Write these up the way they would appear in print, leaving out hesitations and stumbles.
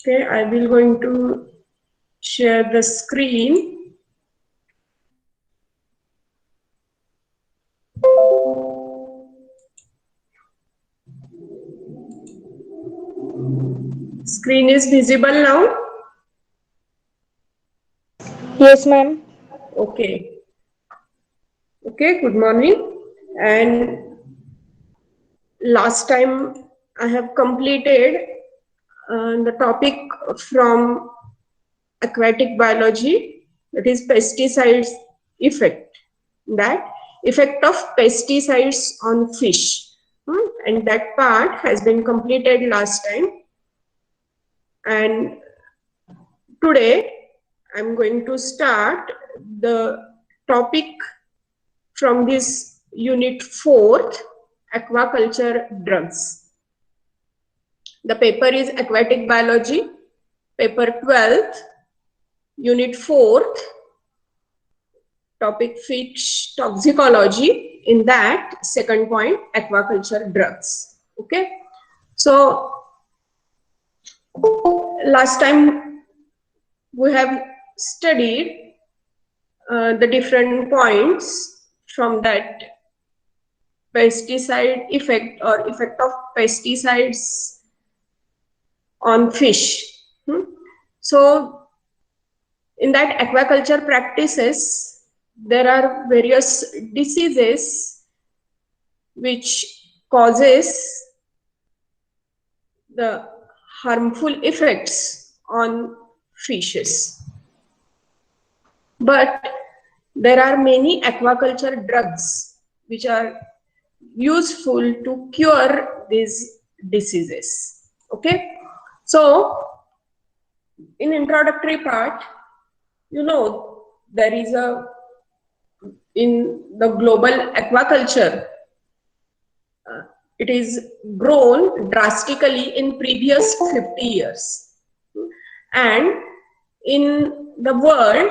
Okay, I will going to share the screen. Screen is visible now. Yes, ma'am. Okay. Okay, good morning. And last time I have completed the topic from aquatic biology, that is pesticides effect. That effect of pesticides on fish. And that part has been completed last time. And today I'm going to start the topic from this unit 4th, aquaculture drugs. The paper is aquatic biology, paper 12th, unit 4th, topic fish toxicology. In that, second point, aquaculture drugs. Okay. So last time we have studied the different points from that pesticide effect or effect of pesticides on fish. So in that aquaculture practices, there are various diseases which causes the harmful effects on fishes. But there are many aquaculture drugs which are useful to cure these diseases. Okay. So in introductory part, you know, there is in the global aquaculture, it is grown drastically in previous 50 years. And in the world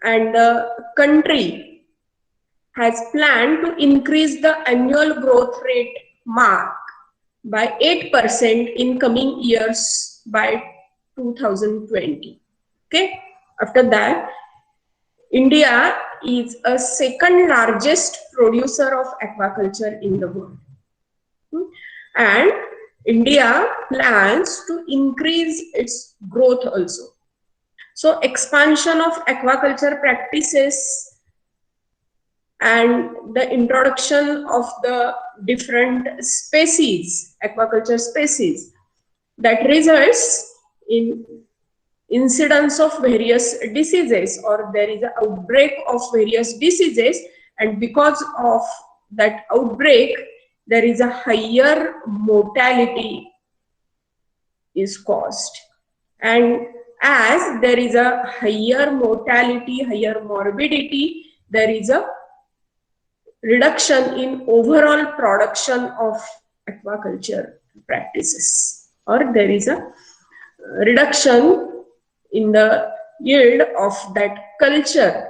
and the country has planned to increase the annual growth rate mark by 8% in coming years by 2020. Okay. After that, India is a second largest producer of aquaculture in the world. And India plans to increase its growth also. So expansion of aquaculture practices and the introduction of the different species, aquaculture species, that results in incidence of various diseases, or there is an outbreak of various diseases, and because of that outbreak there is a higher mortality is caused. And as there is a higher mortality, higher morbidity, there is a reduction in overall production of aquaculture practices, or there is a reduction in the yield of that culture.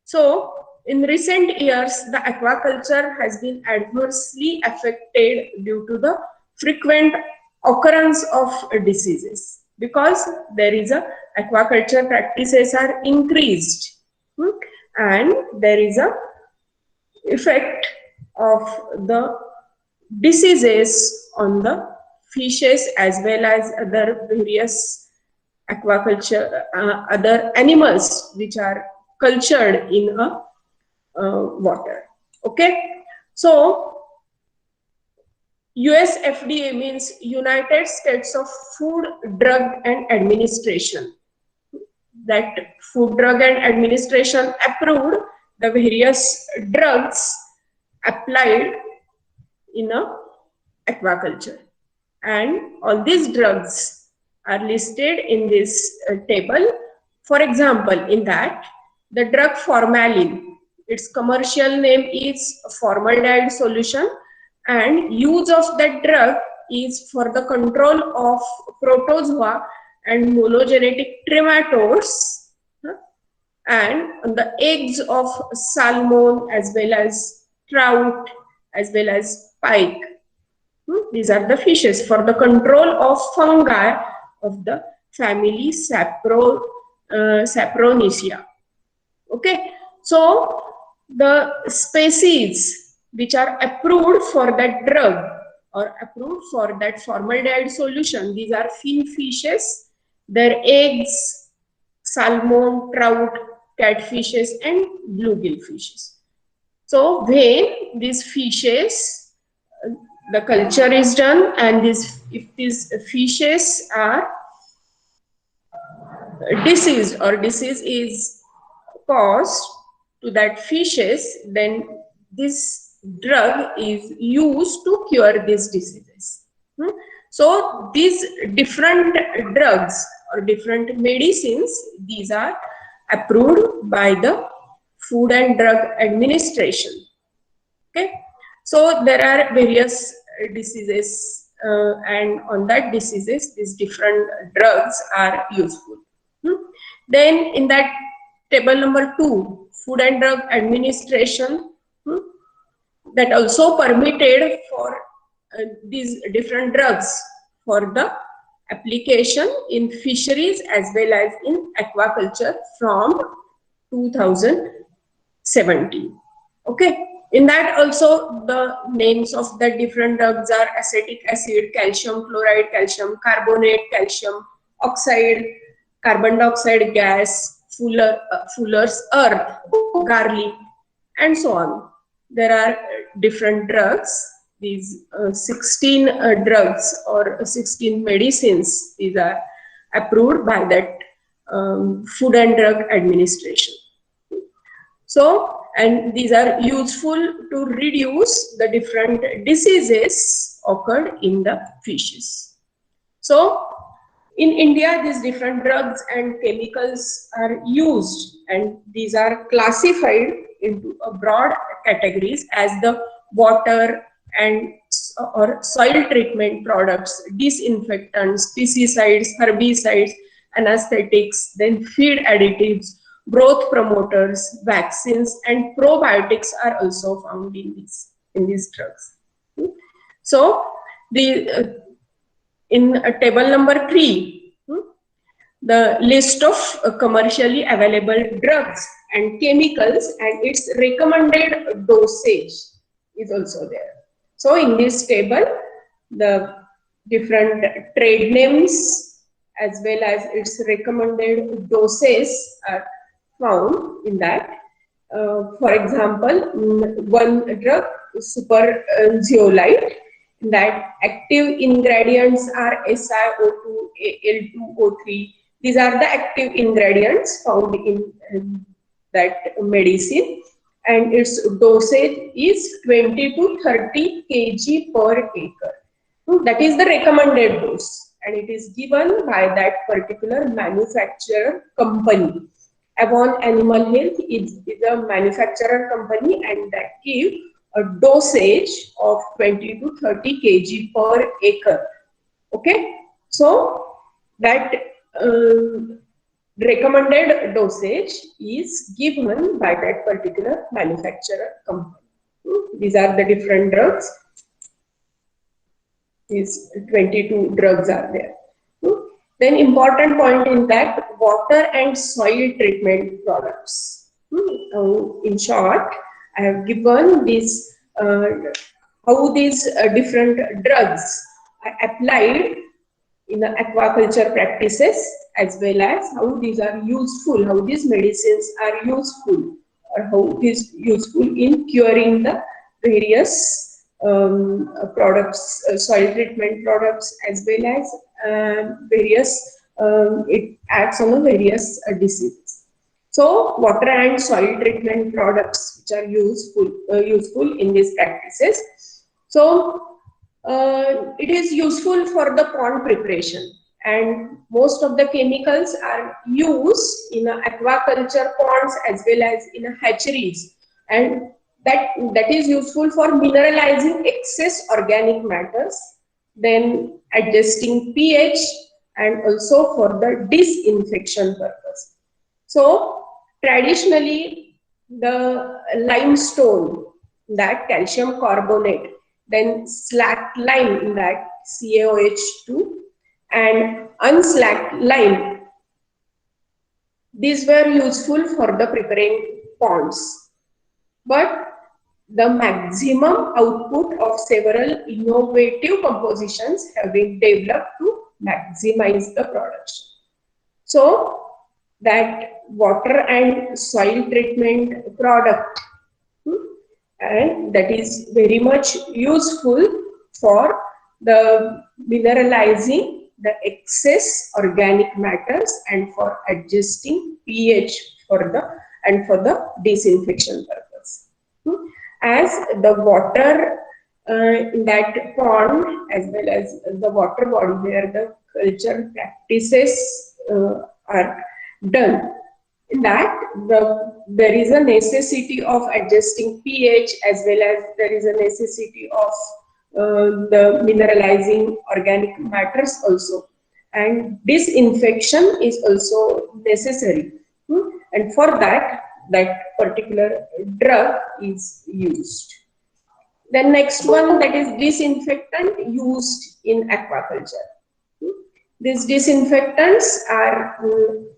So in recent years, the aquaculture has been adversely affected due to the frequent occurrence of diseases, because there is a aquaculture practices are increased, and there is a effect of the diseases on the fishes as well as other various aquaculture, other animals which are cultured in a water. Okay. So US FDA means United States of Food, Drug and Administration. That Food, Drug and Administration approved the various drugs applied in a aquaculture, and all these drugs are listed in this table. For example, in that the drug formalin, its commercial name is formaldehyde solution, and use of that drug is for the control of protozoa and monogenetic trematodes and the eggs of salmon as well as trout as well as pike. These are the fishes for the control of fungi of the family Sapronicea. Okay, so the species which are approved for that drug or approved for that formaldehyde solution, these are fin fishes, their eggs, salmon, trout, catfishes, and bluegill fishes. So when these fishes, the culture is done, and if these fishes are diseased or disease is caused to that fishes, then this drug is used to cure these diseases. So these different drugs or different medicines, these are approved by the Food and Drug Administration. Okay, so there are various diseases, and on that diseases, these different drugs are useful. Then in that table number 2, Food and Drug Administration, that also permitted for these different drugs for the application in fisheries as well as in aquaculture from 2017. Okay, in that also the names of the different drugs are acetic acid, calcium chloride, calcium carbonate, calcium oxide, carbon dioxide gas, fuller's earth, garlic, and so on. There are different drugs. These 16 drugs or 16 medicines, these are approved by that Food and Drug Administration. So, and these are useful to reduce the different diseases occurred in the fishes. So, in India, these different drugs and chemicals are used, and these are classified into a broad categories as the water and or soil treatment products, disinfectants, pesticides, herbicides, anesthetics, then feed additives, growth promoters, vaccines, and probiotics are also found in these drugs. So the in table number 3, the list of commercially available drugs and chemicals and its recommended dosage is also there. So in this table, the different trade names as well as its recommended doses are found in that. For example, one drug, super zeolite, that active ingredients are SiO2, Al2O3. These are the active ingredients found in that medicine, and its dosage is 20 to 30 kg per acre. That is the recommended dose, and it is given by that particular manufacturer company. Avon Animal Health is a manufacturer company, and that give a dosage of 20 to 30 kg per acre. Okay, so that recommended dosage is given by that particular manufacturer company. These are the different drugs. These 22 drugs are there. Then important point in that, water and soil treatment products. In short, I have given this how these different drugs are applied in the aquaculture practices, as well as how these are useful, how these medicines are useful, or how it is useful in curing the various products, soil treatment products, as well as various, it acts on the various diseases. So water and soil treatment products which are useful in these practices. So it is useful for the pond preparation, and most of the chemicals are used in aquaculture ponds as well as in hatcheries, and that is useful for mineralizing excess organic matters, then adjusting pH, and also for the disinfection purpose. So traditionally the limestone, that calcium carbonate, then slacked lime, in that CaOH2, and unslacked lime. These were useful for the preparing ponds. But the maximum output of several innovative compositions have been developed to maximize the production. So that water and soil treatment product, and that is very much useful for the mineralizing the excess organic matters and for adjusting pH for the and for the disinfection purpose. As the water in that pond, as well as the water body where the culture practices are done, in that there is a necessity of adjusting pH, as well as there is a necessity of the mineralizing organic matters also, and disinfection is also necessary. And for that, that particular drug is used. Then next one, that is disinfectant used in aquaculture. These disinfectants are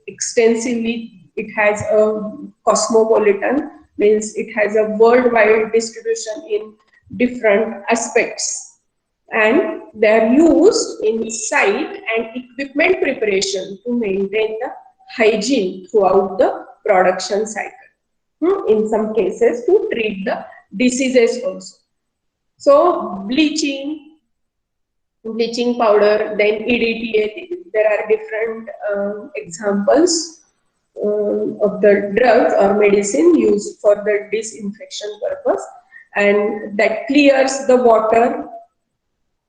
extensively, it has a cosmopolitan, means it has a worldwide distribution in different aspects, and they are used in site and equipment preparation to maintain the hygiene throughout the production cycle. In some cases to treat the diseases also. So bleaching powder, then EDTA, there are different examples of the drugs or medicine used for the disinfection purpose, and that clears the water.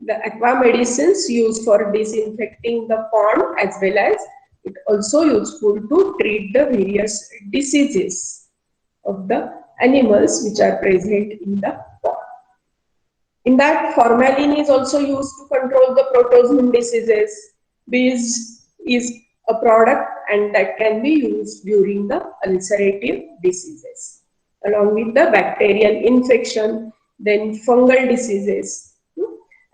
The aqua medicines used for disinfecting the pond, as well as it also useful to treat the various diseases of the animals which are present in the pond. In that, formalin is also used to control the protozoan diseases. This is a product and that can be used during the ulcerative diseases, along with the bacterial infection, then fungal diseases,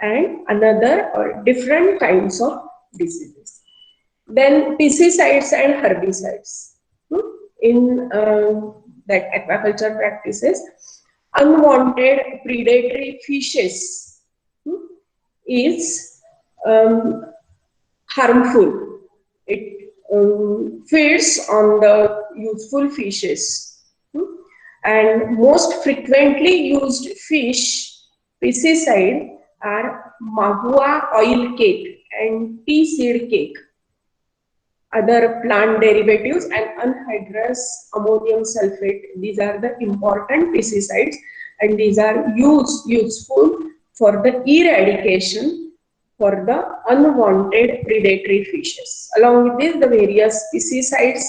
and another or different kinds of diseases. Then pesticides and herbicides. In that aquaculture practices, unwanted predatory fishes is harmful. It feeds on the useful fishes. And most frequently used fish pesticide are mahua oil cake and tea seed cake, other plant derivatives, and anhydrous ammonium sulfate. These are the important pesticides, and these are useful for the eradication for the unwanted predatory fishes. Along with this, the various pesticides,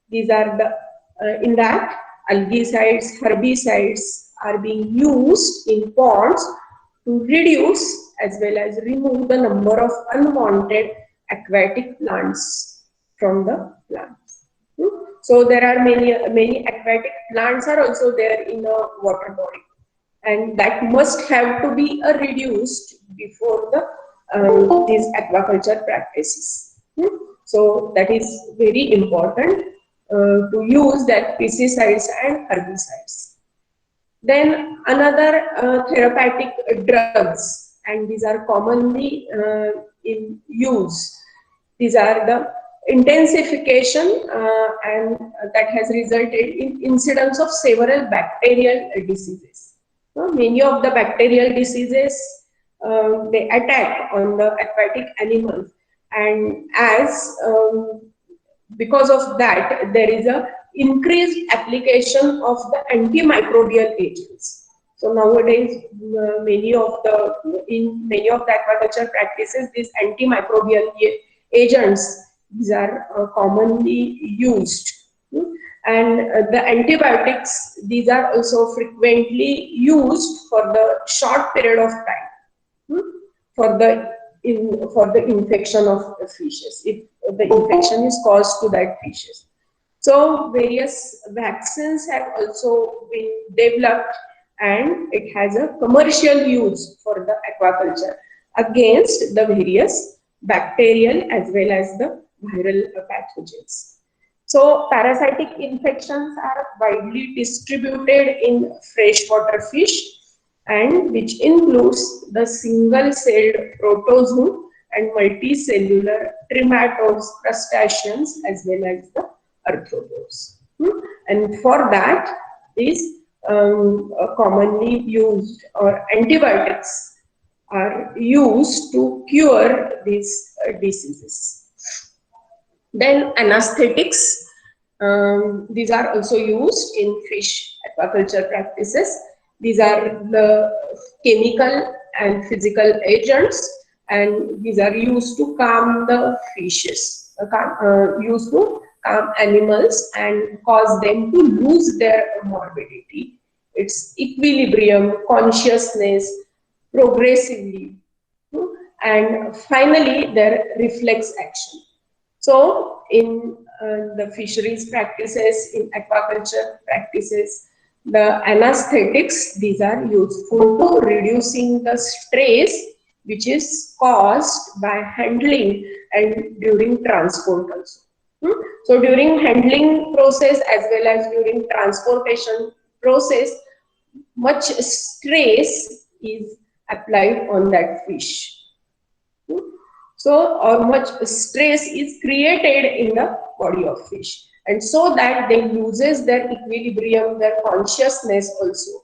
these are the in that algicides, herbicides are being used in ponds to reduce as well as remove the number of unwanted aquatic plants from the plants. So there are many aquatic plants are also there in a water body, and that must have to be reduced before the these aquaculture practices. So that is very important to use that pesticides and herbicides. Then another therapeutic drugs, and these are commonly in use. These are the intensification and that has resulted in incidence of several bacterial diseases. Many of the bacterial diseases they attack on the aquatic animals, and as because of that there is a increased application of the antimicrobial agents. So nowadays in many of the aquaculture practices, these antimicrobial agents, these are commonly used. And the antibiotics, these are also frequently used for the short period of time for the infection of the fishes, if the infection is caused to that fishes. So various vaccines have also been developed, and it has a commercial use for the aquaculture against the various bacterial as well as the viral pathogens. So parasitic infections are widely distributed in freshwater fish, and which includes the single-celled protozoon and multicellular trematodes, crustaceans as well as the arthropods. And for that, these commonly used or antibiotics are used to cure these diseases. Then anesthetics, these are also used in fish aquaculture practices. These are the chemical and physical agents, and these are used to calm the fishes, used to calm animals and cause them to lose their morbidity, its equilibrium, consciousness, progressively, and finally their reflex action. So in the fisheries practices, in aquaculture practices, the anesthetics, these are useful to reducing the stress which is caused by handling and during transport also. So during handling process as well as during transportation process, much stress is applied on that fish. So, or much stress is created in the body of fish, and so that they loses their equilibrium, their consciousness also.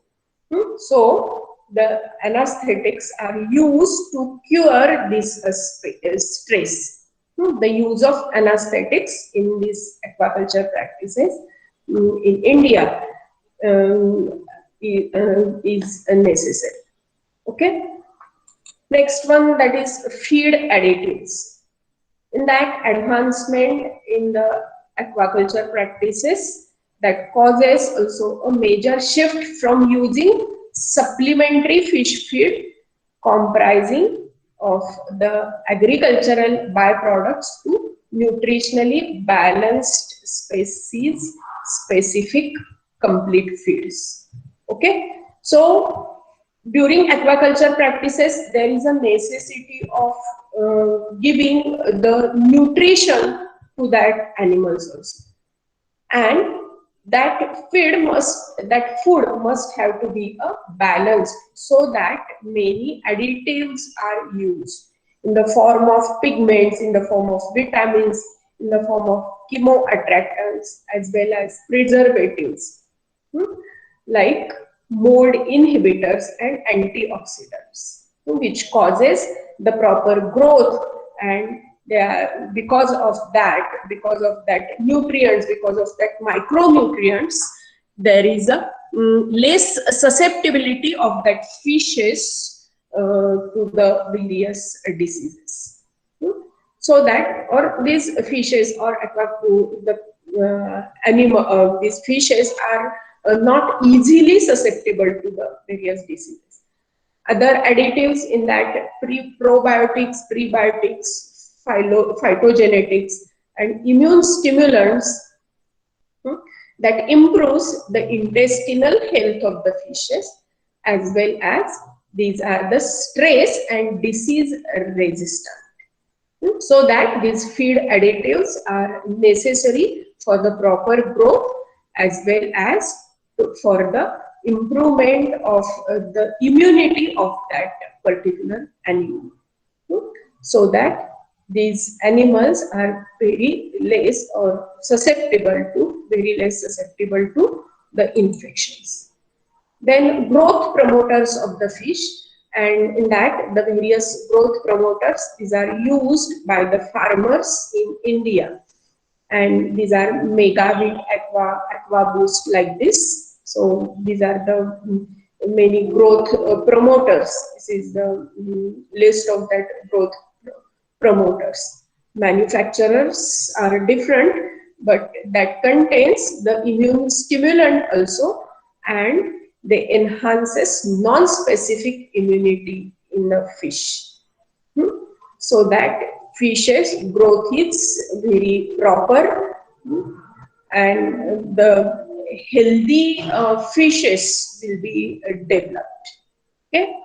So the anesthetics are used to cure this stress. The use of anesthetics in these aquaculture practices in India is necessary. Okay. Next one, that is feed additives. In that, advancement in the aquaculture practices that causes also a major shift from using supplementary fish feed comprising of the agricultural byproducts to nutritionally balanced species specific complete feeds. Okay, so during aquaculture practices, there is a necessity of giving the nutrition to that animals also, and that food must have to be a balanced, so that many additives are used in the form of pigments, in the form of vitamins, in the form of chemoattractants as well as preservatives. Like mold inhibitors and antioxidants, which causes the proper growth, and they are, because of that nutrients, because of that micronutrients, there is a less susceptibility of that fishes to the various diseases. So that, or these fishes or these fishes are not easily susceptible to the various diseases. Other additives in that probiotics, prebiotics, phytogenetics, and immune stimulants that improves the intestinal health of the fishes, as well as these are the stress and disease resistant. So that these feed additives are necessary for the proper growth as well as for the improvement of the immunity of that particular animal, so that these animals are very less susceptible to the infections. Then growth promoters of the fish, and in that the various growth promoters, these are used by the farmers in India, and these are Megavit, Aqua Boost, like this. So these are the many growth promoters. This is the list of that growth promoters. Manufacturers are different, but that contains the immune stimulant also, and they enhances non-specific immunity in the fish, so that fish's growth is very proper, and the healthy fishes will be developed. Okay.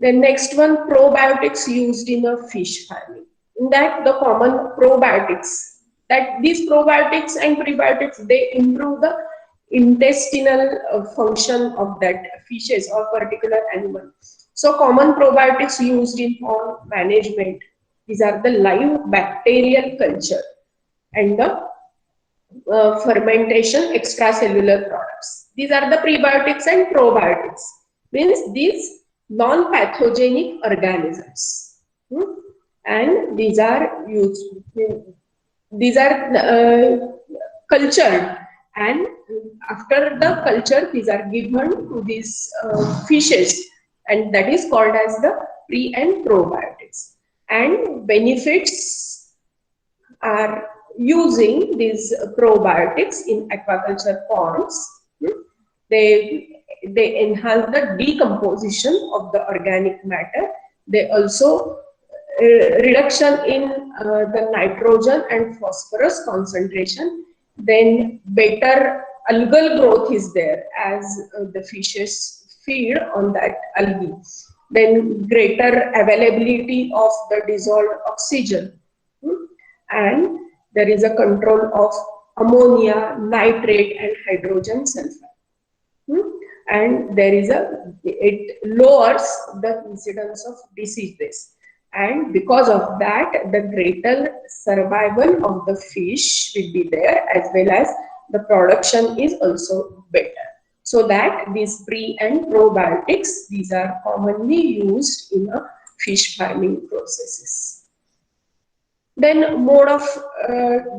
The next one, probiotics used in a fish farming. In that, the common probiotics, that these probiotics and prebiotics, they improve the intestinal function of that fishes or particular animal. So common probiotics used in pond management, these are the live bacterial culture and the fermentation extracellular products. These are the prebiotics and probiotics, means these non-pathogenic organisms. And these are used, these are cultured, and after the culture these are given to these fishes, and that is called as the pre and probiotics. And benefits are using these probiotics in aquaculture ponds. They enhance the decomposition of the organic matter. They also reduction in the nitrogen and phosphorus concentration. Then better algal growth is there as the fishes feed on that algae. Then greater availability of the dissolved oxygen. And there is a control of ammonia, nitrate and hydrogen sulfide. And there is it lowers the incidence of diseases, and because of that the greater survival of the fish will be there, as well as the production is also better. So that these pre and probiotics, these are commonly used in a fish farming processes. Then mode of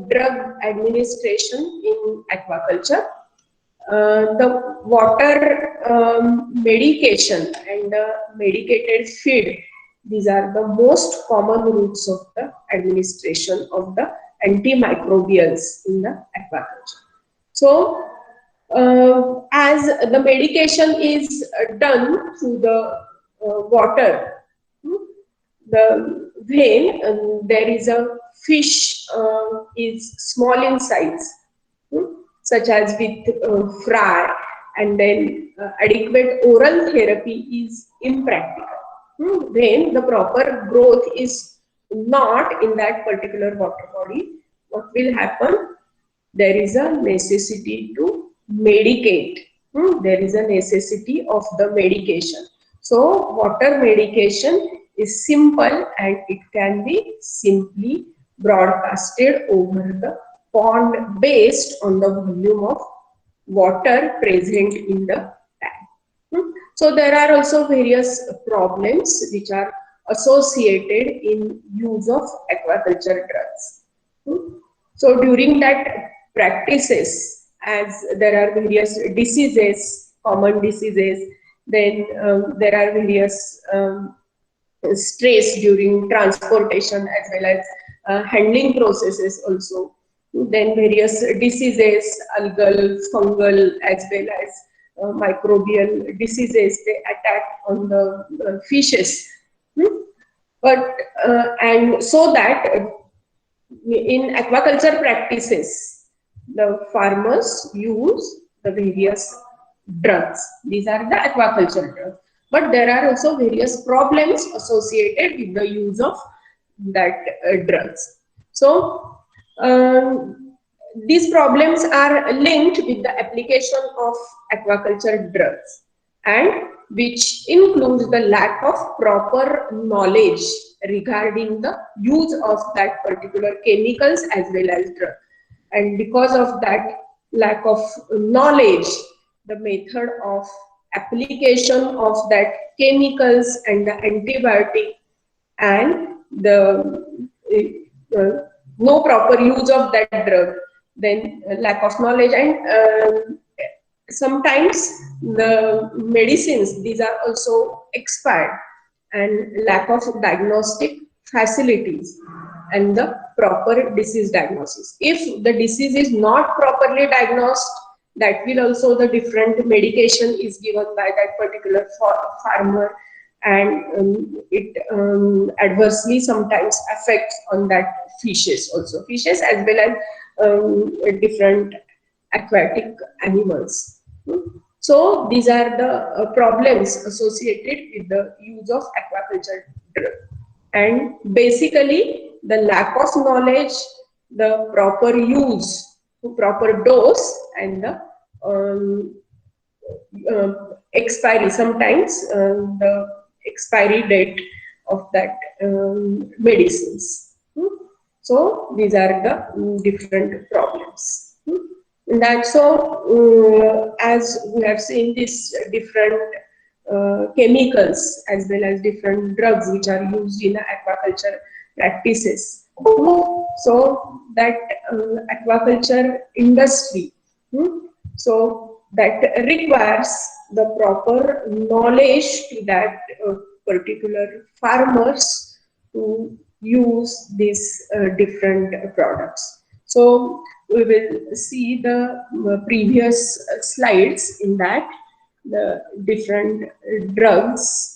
drug administration in aquaculture. The water medication and the medicated feed, these are the most common routes of the administration of the antimicrobials in the aquaculture. So as the medication is done through the water, the vein, there is a fish is small in size, such as with fry, and then adequate oral therapy is impractical. When the proper growth is not in that particular water body, what will happen? There is a necessity to medicate. There is a necessity of the medication. So water medication is simple, and it can be simply broadcasted over the pond based on the volume of water present in the tank. So there are also various problems which are associated in use of aquaculture drugs. So during that practices, as there are various diseases, common diseases, then there are various stress during transportation as well as handling processes also. Then various diseases, algal, fungal, as well as microbial diseases, they attack on the fishes. But and so that in aquaculture practices, the farmers use the various drugs. These are the aquaculture drugs. But there are also various problems associated with the use of that drugs. So these problems are linked with the application of aquaculture drugs, and which includes the lack of proper knowledge regarding the use of that particular chemicals as well as drug. And because of that lack of knowledge, the method of application of that chemicals and the antibiotic, and the no proper use of that drug, then lack of knowledge, and sometimes the medicines, these are also expired, and lack of diagnostic facilities and the proper disease diagnosis. If the disease is not properly diagnosed, that will also the different medication is given by that particular farmer, and it adversely sometimes affects on that fishes also, fishes as well as different aquatic animals. So these are the problems associated with the use of aquaculture drug. And basically the lack of knowledge, the proper use, proper dose, and the expiry, sometimes the expiry date of that medicines. So these are the different problems. And that's so as we have seen these different chemicals as well as different drugs which are used in aquaculture practices. So that aquaculture industry, so that requires the proper knowledge to that particular farmers to use these different products. So we will see the previous slides in that the different drugs.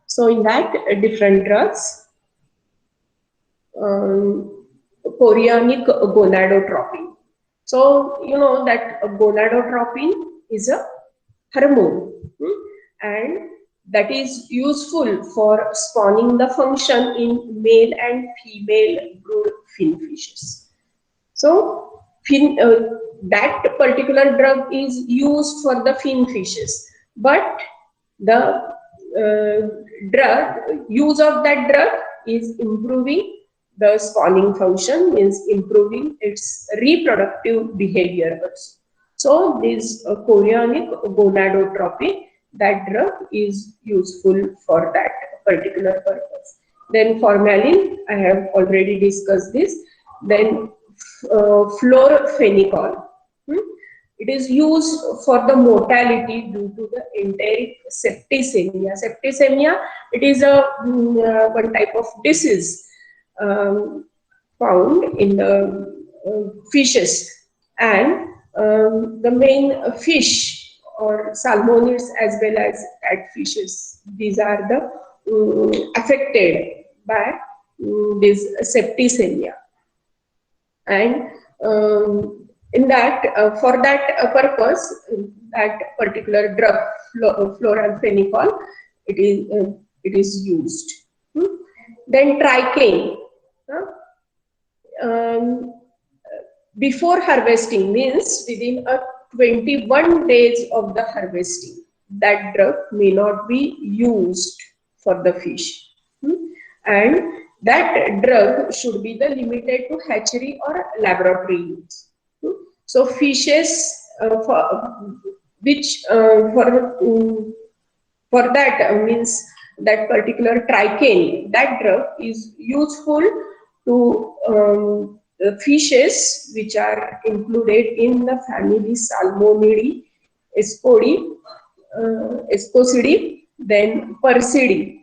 So in that different drugs, chorionic gonadotropin. So you know that gonadotropin is a hormone, and that is useful for spawning the function in male and female brood finfishes. So that particular drug is used for the finfishes, but the use of that drug is improving the spawning function, means improving its reproductive behavior also. So this chorionic gonadotropin, that drug is useful for that particular purpose. Then formalin, I have already discussed this. Then fluorphenicol. It is used for the mortality due to the enteric septicemia. Septicemia, it is a one type of disease found in the fishes, and the main fish or salmonids as well as catfishes, these are the affected by this septicemia. And in that for that purpose, that particular drug fluorphenicol, it is used. Then tricaine, before harvesting, means within a 21 days of the harvesting, that drug may not be used for the fish. And that drug should be limited to hatchery or laboratory use. So fishes which for that means that particular tricaine, that drug is useful to fishes which are included in the family Salmonidae, Ascosidae, then Persidae,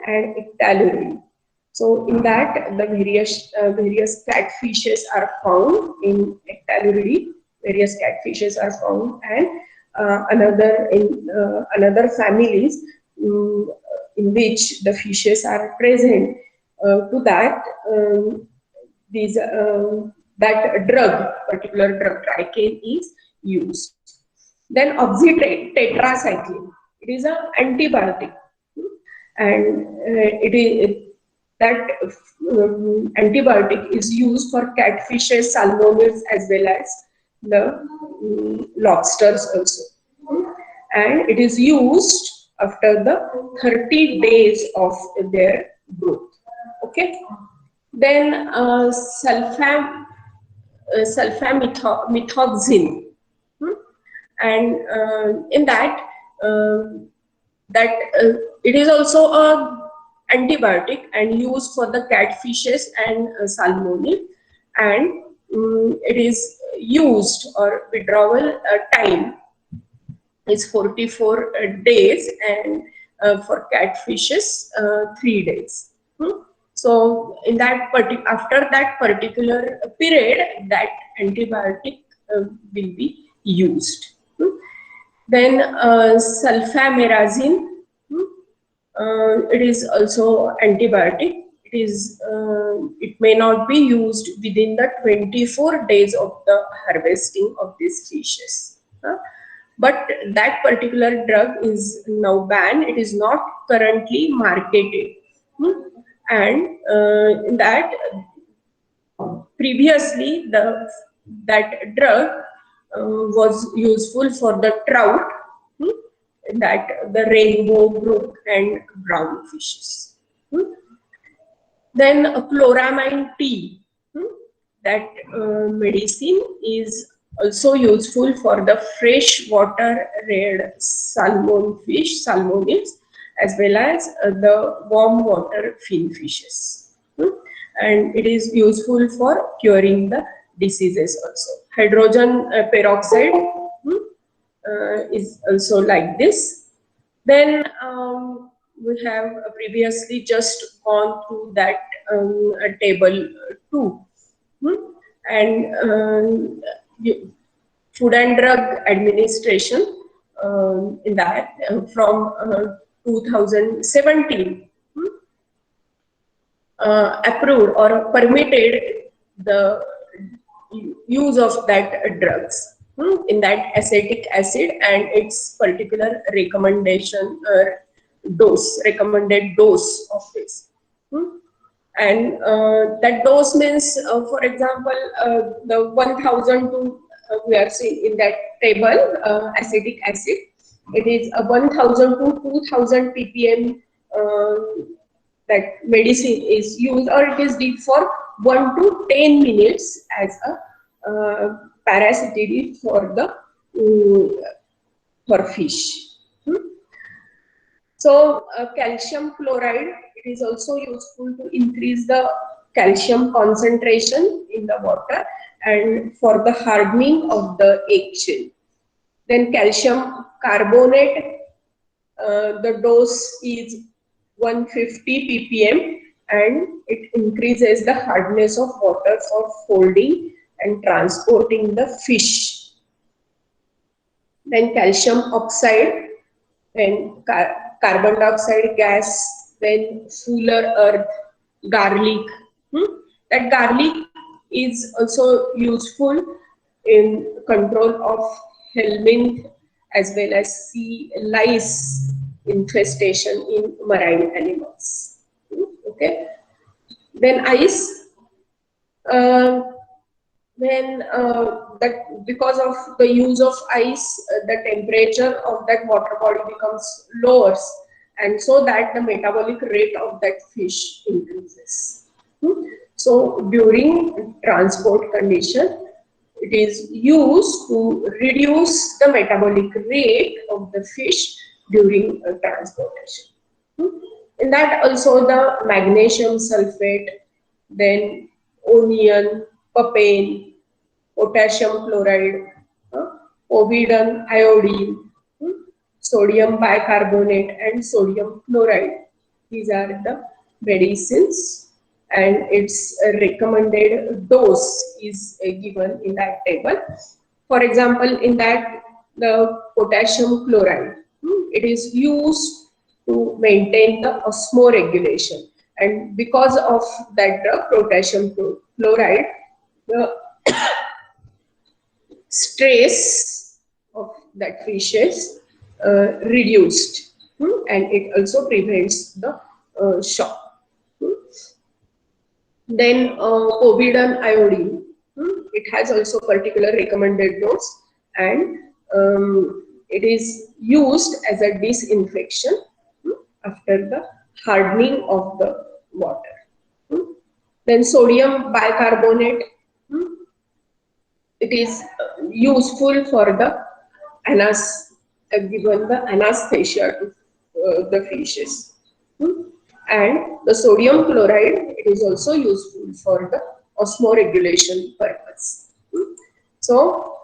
and Ictaluridae. So in that the various catfishes are found in Ictaluridae. Various catfishes are found, and another families in which the fishes are present. To that these that drug, particular drug tricaine, is used. Then oxytrate tetracycline, it is an antibiotic, and that antibiotic is used for catfishes, salmonids, as well as the lobsters also, and it is used after the 30 days of their growth. Okay. Then sulfamethoxam, and in that it is also a antibiotic and used for the catfishes and salmonid, and it is used, or withdrawal time is 44 days, and for catfishes 3 days. So in that after that particular period, that antibiotic will be used. Then sulfamerazine, it is also antibiotic. it may not be used within the 24 days of the harvesting of these fishes. But that particular drug is now banned. It is not currently marketed. And that previously that drug was useful for the trout, that the rainbow, brook, and brown fishes. Then chloramine tea, that medicine is also useful for the freshwater red salmon fish, salmonids, as well as the warm water fin fishes. And it is useful for curing the diseases also. Hydrogen peroxide is also like this. Then we have previously just gone through that table 2. And Food and Drug Administration in that from 2017 approved or permitted the use of that drugs in that acetic acid and its particular recommended dose of this. And that dose means, for example, the 1000 to we are seeing in that table acetic acid. It is a 1000 to 2000 ppm that medicine is used, or it is given for 1 to 10 minutes as a parasiticide for the for fish. So calcium chloride, it is also useful to increase the calcium concentration in the water and for the hardening of the eggshell. Then calcium carbonate, the dose is 150 ppm and it increases the hardness of water for folding and transporting the fish. Then calcium oxide, then carbon dioxide gas, then fuller earth, garlic. That garlic is also useful in control of helminth as well as sea lice infestation in marine animals. Okay. Then ice. That because of the use of ice, the temperature of that water body becomes lower, and so that the metabolic rate of that fish increases. So during transport condition, it is used to reduce the metabolic rate of the fish during transportation. In that also the magnesium sulfate, then onion, papain, potassium chloride, povidone iodine, sodium bicarbonate, and sodium chloride. These are the medicines, and its recommended dose is given in that table. For example, in that the potassium chloride, it is used to maintain the osmoregulation, and because of that drug potassium chloride, the stress of that fishes reduced, and it also prevents the shock. Then povidone iodine, it has also particular recommended dose, and it is used as a disinfection after the hardening of the water. Then sodium bicarbonate, it is useful for the given the anesthesia to the fishes. And the sodium chloride, it is also useful for the osmoregulation purpose. So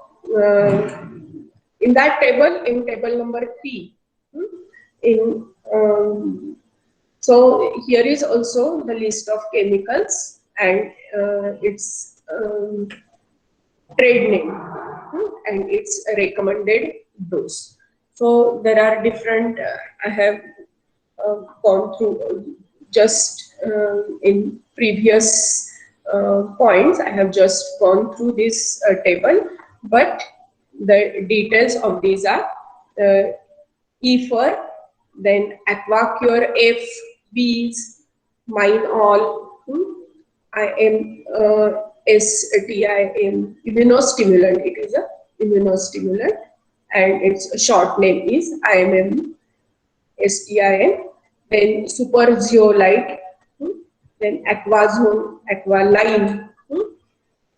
in that table, in table number 3, so here is also the list of chemicals and its trade name and its recommended dose. So there are different, I have gone through just in previous points. I have just gone through this table, but the details of these are E for, then Aquacure, F, bees, mine all, IM, STIM, immunostimulant. It is a immunostimulant, and its short name is IMM, STIM. Then superzeolite, then aquazone, aqualine,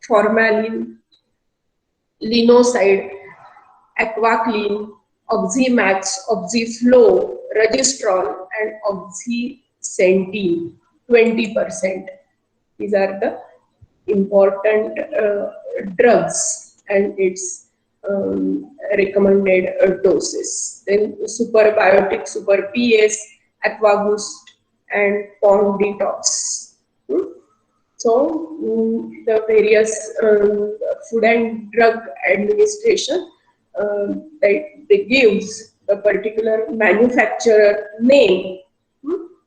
formalin, linoside, Aquaclean, Oxymax, Oxyflow, Registrol, and Oxycentine, 20%. These are the important drugs and its recommended doses. Then superbiotic, super PS, Aquaboost, and Pond Detox. So the various Food and Drug Administration they gives the particular manufacturer name,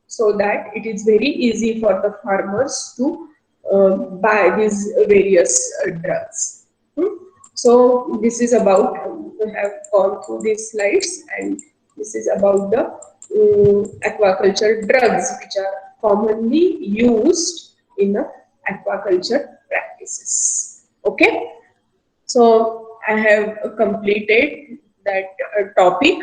so that it is very easy for the farmers to buy these various drugs. So this is about, we have gone through these slides, and this is about the aquaculture drugs which are commonly used in aquaculture practices. Okay, so I have completed that topic